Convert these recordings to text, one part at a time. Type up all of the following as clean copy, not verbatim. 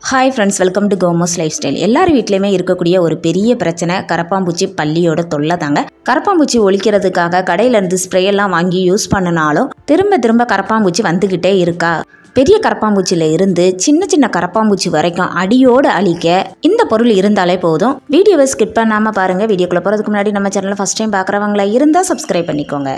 Hi friends, welcome to கோமோஸ் life style. எல்லார் வீட்லேயுமே இருக்கக்கூடிய ஒரு பெரிய பிரச்சனை கரப்பாம்பூச்சி பல்லியோட தொல்லை தாங்க. கரப்பாம்பூச்சி ஒழிக்கிறதுக்காக கடையிலேருந்து ஸ்ப்ரேயெல்லாம் வாங்கி யூஸ் பண்ணினாலும் திரும்ப கரப்பாம்பூச்சி வந்துக்கிட்டே இருக்கா. பெரிய கரப்பாம்பூச்சியில் இருந்து சின்ன சின்ன கரப்பாம்பூச்சி வரைக்கும் அடியோடு அழிக்க இந்த பொருள் இருந்தாலே போதும். வீடியோவை ஸ்கிப் பண்ணாமல் பாருங்கள். வீடியோக்குள்ளே போகிறதுக்கு முன்னாடி நம்ம சேனலை ஃபஸ்ட் டைம் பார்க்குறவங்களா இருந்தால் சப்ஸ்கிரைப் பண்ணிக்கோங்க.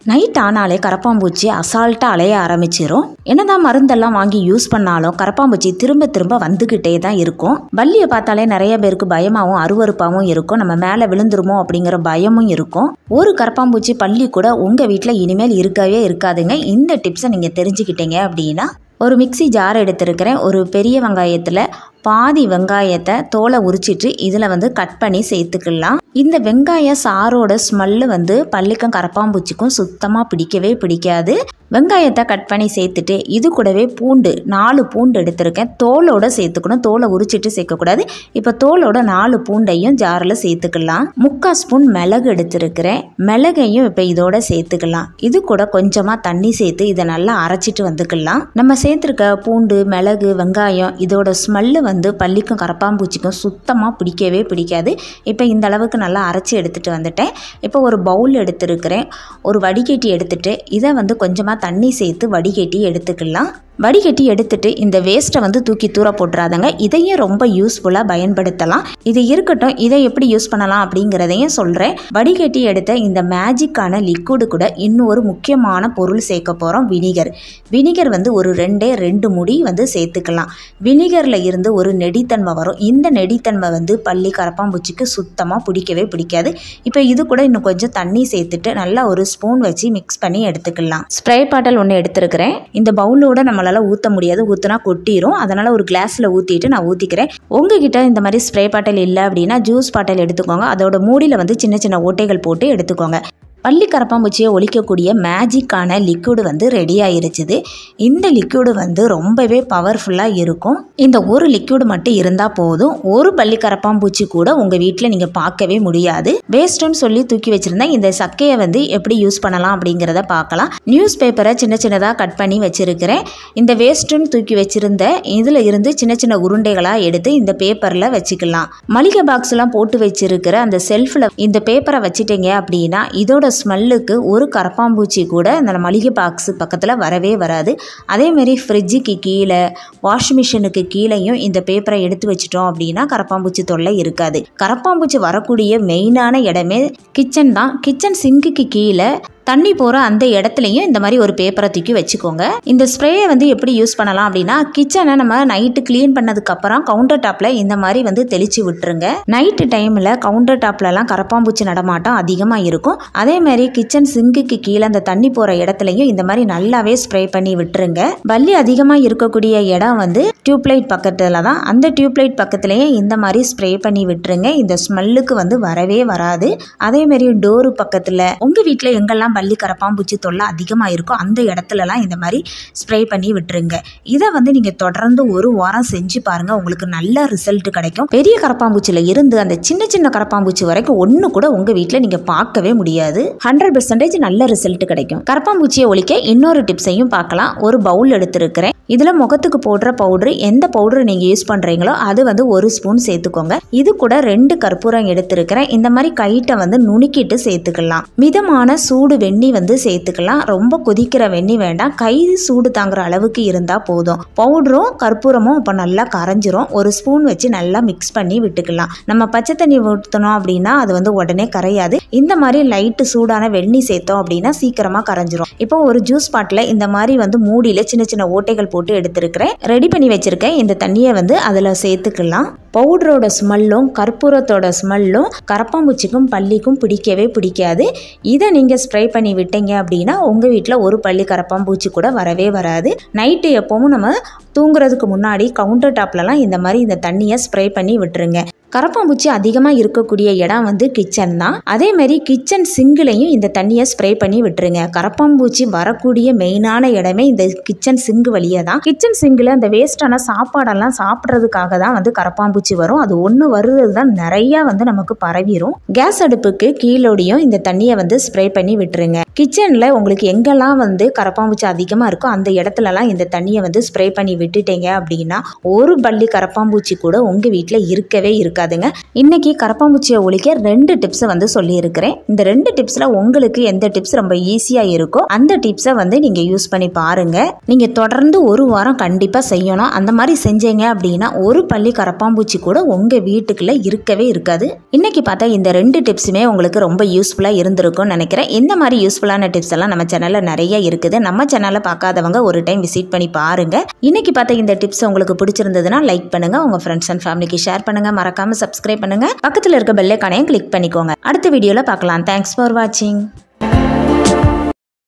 நைட் ஆனாலே கரப்பாம்பூச்சி அசால்ட்டாக அலைய ஆரம்பிச்சிடும். என்னதான் மருந்தெல்லாம் வாங்கி யூஸ் பண்ணாலும் கரப்பாம்பூச்சி திரும்ப வந்துக்கிட்டே தான் இருக்கும். பல்லியை பார்த்தாலே நிறைய பேருக்கு பயமாகவும் அருவருப்பாகவும் இருக்கும். நம்ம மேலே விழுந்துருமோ அப்படிங்கிற பயமும் இருக்கும். ஒரு கரப்பாம்பூச்சி பல்லி கூட உங்கள் வீட்டில் இனிமேல் இருக்கவே இருக்காதுங்க. இந்த டிப்ஸை நீங்கள் தெரிஞ்சுக்கிட்டீங்க அப்படின்னா, ஒரு மிக்ஸி ஜார் எடுத்துருக்கிறேன். ஒரு பெரிய வெங்காயத்தில் பாதி வெங்காயத்தை தோலை உரிச்சிட்டு இதில் கட் பண்ணி சேர்த்துக்கலாம். இந்த வெங்காய சாரோட ஸ்மெல்லு பல்லிக்கும் கரப்பாம்பூச்சிக்கும் சுத்தமாக பிடிக்கவே பிடிக்காது. வெங்காயத்தை கட் பண்ணி சேர்த்துட்டு இது கூடவே பூண்டு 4 பூண்டு எடுத்திருக்கேன். தோலோட சேர்த்துக்கணும், தோலை உரிச்சிட்டு சேர்க்கக்கூடாது. இப்போ தோலோட 4 பூண்டையும் ஜாரில் சேர்த்துக்கலாம். 3/4 ஸ்பூன் மிளகு எடுத்திருக்கிறேன். மிளகையும் இப்போ இதோட சேர்த்துக்கலாம். இது கூட கொஞ்சமாக தண்ணி சேர்த்து இதை நல்லா அரைச்சிட்டு வந்துக்கலாம். நம்ம சேர்த்துருக்க பூண்டு, மிளகு, வெங்காயம் இதோட ஸ்மெல்லு பல்லிக்கும் கரப்பாம்பூச்சிக்கும் சுத்தமாக பிடிக்கவே பிடிக்காது. இப்போ இந்த அளவுக்கு நல்லா அரைச்சி எடுத்துகிட்டு வந்துட்டேன். இப்போ ஒரு பவுல் எடுத்துருக்கிறேன். ஒரு வடிகட்டி எடுத்துகிட்டு இதை கொஞ்சமாக தண்ணி சேர்த்து வடிகட்டி எடுத்துக்கலாம். வடிகட்டி எடுத்துட்டு இந்த வேஸ்ட்டை தூக்கி தூர போட்டுறாதங்க. இதையும் ரொம்ப யூஸ்ஃபுல்லாக பயன்படுத்தலாம். இது இருக்கட்டும், இதை எப்படி யூஸ் பண்ணலாம் அப்படிங்கிறதையும் சொல்கிறேன். வடிகட்டி எடுத்த இந்த மேஜிக்கான லிக்விடு கூட இன்னொரு முக்கியமான பொருள் சேர்க்க போகிறோம், வினிகர். வினிகர் ஒரு 2 முடி சேர்த்துக்கலாம். வினிகரில் இருந்து ஒரு நெடித்தன்மை வரும். இந்த நெடித்தன்மை பல்லி கரப்பாம்பூச்சிக்கு சுத்தமாக பிடிக்கவே பிடிக்காது. இப்போ இது கூட இன்னும் கொஞ்சம் தண்ணி சேர்த்துட்டு நல்லா ஒரு ஸ்பூன் வச்சு மிக்ஸ் பண்ணி எடுத்துக்கலாம். ஸ்ப்ரே பாட்டில் ஒன்று எடுத்துருக்கிறேன். இந்த பவுலோட நம்மளால் ஊற்ற முடியாது, ஊற்றினா கொட்டிடும். அதனால் ஒரு கிளாஸில் ஊற்றிட்டு நான் ஊற்றிக்கிறேன். உங்ககிட்ட இந்த மாதிரி ஸ்ப்ரே பாட்டில் இல்லை அப்படின்னா ஜூஸ் பாட்டில் எடுத்துக்கோங்க. அதோட மூடியில் சின்ன சின்ன ஓட்டைகள் போட்டு எடுத்துக்கோங்க. பல்லி கரப்பாம்பூச்சியை ஒழிக்கக்கூடிய மேஜிக்கான லிக்விடு ரெடி ஆயிருச்சுது. இந்த லிக்விடு ரொம்பவே பவர்ஃபுல்லாக இருக்கும். இந்த ஒரு லிக்விடு மட்டும் இருந்தால் போதும். ஒரு பல்லி கரப்பாம்பூச்சி கூட உங்கள் வீட்டில் நீங்கள் பார்க்கவே முடியாது. வேஸ்ட்டுன்னு சொல்லி தூக்கி வச்சுருந்தேன். இந்த சக்கையை எப்படி யூஸ் பண்ணலாம் அப்படிங்கிறத பார்க்கலாம். நியூஸ் பேப்பரை சின்ன சின்னதாக கட் பண்ணி வச்சுருக்கிறேன். இந்த வேஸ்ட்டுன்னு தூக்கி வச்சுருந்த இதில் இருந்து சின்ன சின்ன உருண்டைகளாக எடுத்து இந்த பேப்பரில் வச்சுக்கலாம். மளிகை பாக்ஸ்லாம் போட்டு வச்சுருக்கிற அந்த செல்ஃபில் இந்த பேப்பரை வச்சுட்டீங்க அப்படின்னா இதோட ஸ்மெல்லுக்கு ஒரு கரப்பாம்பூச்சி கூட அந்த மளிகை பாக்ஸ் பக்கத்தில் வரவே வராது. அதேமாரி ஃப்ரிட்ஜுக்கு கீழே, வாஷிங் மிஷினுக்கு கீழேயும் இந்த பேப்பரை எடுத்து வச்சிட்டோம் அப்படின்னா கரப்பாம்பூச்சி தொல்லை இருக்காது. கரப்பாம்பூச்சி வரக்கூடிய மெயினான இடமே கிச்சன் தான். கிச்சன் சிங்குக்கு கீழே தண்ணி போகிற அந்த இடத்துலையும் இந்த மாதிரி ஒரு பேப்பரை தூக்கி வச்சுக்கோங்க. இந்த ஸ்ப்ரேயை எப்படி யூஸ் பண்ணலாம் அப்படின்னா, கிச்சனை நம்ம நைட்டு க்ளீன் பண்ணதுக்கப்புறம் கவுண்டர் டாப்பில் இந்த மாதிரி தெளித்து விட்டுருங்க. நைட்டு டைமில் கவுண்டர் டாப்லலாம் கரப்பாம்பூச்சி நடமாட்டம் அதிகமாக இருக்கும். அதேமாதிரி கிச்சன் சிங்குக்கு கீழே அந்த தண்ணி போகிற இடத்துலையும் இந்த மாதிரி நல்லாவே ஸ்ப்ரே பண்ணி விட்டுருங்க. பல்லி அதிகமாக இருக்கக்கூடிய இடம் டியூப்லைட் பக்கத்தில் தான். அந்த டியூப்லைட் பக்கத்துலேயே இந்த மாதிரி ஸ்ப்ரே பண்ணி விட்டுருங்க. இந்த ஸ்மெல்லுக்கு வரவே வராது. அதேமாரி டோரு பக்கத்தில் உங்கள் வீட்டில் எங்கெல்லாம் பல்லி கரப்பாம்பூச்சி தொல்லை அதிகமாக இருக்கும் அந்த இடத்துலலாம் இந்த மாதிரி ஸ்ப்ரே பண்ணி விட்டுருங்க. இதை நீங்கள் தொடர்ந்து ஒரு வாரம் செஞ்சு பாருங்கள். உங்களுக்கு நல்ல ரிசல்ட் கிடைக்கும். பெரிய கரப்பாம்பூச்சியில் இருந்து அந்த சின்ன சின்ன கரப்பாம்பூச்சி வரைக்கும் ஒன்று கூட உங்கள் வீட்டில் நீங்கள் பார்க்கவே முடியாது. 100% நல்ல ரிசல்ட் கிடைக்கும். கரப்பாம்பூச்சியை ஒழிக்க இன்னொரு டிப்ஸையும் பார்க்கலாம். ஒரு பவுல் எடுத்துருக்கிறேன். இதில் முகத்துக்கு போடுற பவுட்ரு, எந்த பவுட்ரு நீங்கள் யூஸ் பண்ணுறீங்களோ அது 1 ஸ்பூன் சேர்த்துக்கோங்க. இது கூட 2 கற்பூரம் எடுத்துருக்கிறேன். இந்த மாதிரி கைட்டை நுணுக்கிட்டு சேர்த்துக்கலாம். மிதமான சூடு வெண்ணி சேர்த்துக்கலாம். ரொம்ப கொதிக்கிற வெண்ணி வேண்டாம். கை சூடு தாங்குற அளவுக்கு இருந்தால் போதும். பவுடரும் கற்பூரமும் இப்போ நல்லா கரைஞ்சிரும். 1 ஸ்பூன் வச்சு நல்லா மிக்ஸ் பண்ணி விட்டுக்கலாம். நம்ம பச்சை தண்ணி ஊற்றணும் அப்படின்னா அது உடனே கரையாது. இந்த மாதிரி லைட்டு சூடான வெண்ணி சேர்த்தோம் அப்படின்னா சீக்கிரமாக கரைஞ்சிரும். இப்போ ஒரு ஜூஸ் பாட்டில் இந்த மாதிரி மூடியில் சின்ன சின்ன ஓட்டைகள் போட்டு எடுத்துருக்கிறேன். ரெடி பண்ணி வச்சிருக்கேன். இந்த தண்ணியை அதில் சேர்த்துக்கலாம். பவுடரோட ஸ்மெல்லும் கற்பூரத்தோட ஸ்மெல்லும் கரப்பாம்பூச்சிக்கும் பல்லிக்கும் பிடிக்கவே பிடிக்காது. இதை நீங்கள் ஸ்ப்ரே பண்ணி விட்டீங்க அப்படின்னா உங்கள் வீட்டில் ஒரு பல்லி கரப்பாம்பூச்சி கூட வரவே வராது. நைட்டு எப்பவும் நம்ம தூங்குறதுக்கு முன்னாடி கவுண்டர் டாப்லலாம் இந்த மாதிரி இந்த தண்ணியை ஸ்ப்ரே பண்ணி விட்டுருங்க. கரப்பாம்பூச்சி அதிகமாக இருக்கக்கூடிய இடம் வந்து கிச்சன் தான். அதே மாதிரி கிச்சன் சிங்கிலையும் இந்த தண்ணியை ஸ்ப்ரே பண்ணி விட்டுருங்க. கரப்பாம்பூச்சி வரக்கூடிய மெயினான இடமே இந்த கிச்சன் சிங்கு வழியே தான். கிச்சன் சிங்கில் அந்த வேஸ்டான சாப்பாடெல்லாம் சாப்பிட்றதுக்காக தான் வந்து கரப்பாம்பூச்சி வரும். அது ஒன்று வருது தான் நிறையா வந்து நமக்கு பரவிடும். கேஸ் அடுப்புக்கு கீழோடையும் இந்த தண்ணியை வந்து ஸ்ப்ரே பண்ணி விட்டுருங்க. கிச்சனில் உங்களுக்கு எங்கெல்லாம் வந்து கரப்பாம்பூச்சி அதிகமாக இருக்கோ அந்த இடத்துலலாம் இந்த தண்ணியை வந்து ஸ்ப்ரே பண்ணி விட்டுட்டீங்க அப்படின்னா ஒரு பல்லி கரப்பாம்பூச்சி கூட உங்கள் வீட்டில் இருக்கவே இருக்காதுங்க. இன்னைக்கு கரப்பாம்பூச்சியை ஒழிக்க 2 டிப்ஸை வந்து சொல்லியிருக்கிறேன். இந்த 2 டிப்ஸில் உங்களுக்கு எந்த டிப்ஸ் ரொம்ப ஈஸியாக இருக்கோ அந்த டிப்ஸை வந்து நீங்கள் யூஸ் பண்ணி பாருங்கள். நீங்கள் தொடர்ந்து ஒரு வாரம் கண்டிப்பாக செய்யணும். அந்த மாதிரி செஞ்சீங்க அப்படின்னா ஒரு பல்லி கரப்பாம்பூச்சி கூட உங்கள் வீட்டுக்குள்ளே இருக்கவே இருக்காது. இன்னைக்கு பார்த்தா இந்த 2 டிப்ஸுமே உங்களுக்கு ரொம்ப யூஸ்ஃபுல்லாக இருந்திருக்கும்னு நினைக்கிறேன். இந்த மாதிரி யூஸ்ஃபுல்லான டிப்ஸ் எல்லாம் நம்ம சேனலில் நிறைய இருக்குது. நம்ம சேனலை பார்க்காதவங்க ஒரு டைம் விசிட் பண்ணி பாருங்க. இன்னைக்கு பார்த்த இந்த டிப்ஸ் உங்களுக்கு பிடிச்சிருந்ததுன்னா லைக் பண்ணுங்க, உங்க ஃப்ரெண்ட்ஸ் அண்ட் ஃபேமிலிக்கு ஷேர் பண்ணுங்க, மறக்காம சப்ஸ்கிரைப் பண்ணுங்க, பக்கத்தில் இருக்க பெல் ஐகானையும் கிளிக் பண்ணிக்கோங்க. அடுத்த வீடியோல பார்க்கலாம். தேங்க்ஸ் ஃபார் வாட்சிங்.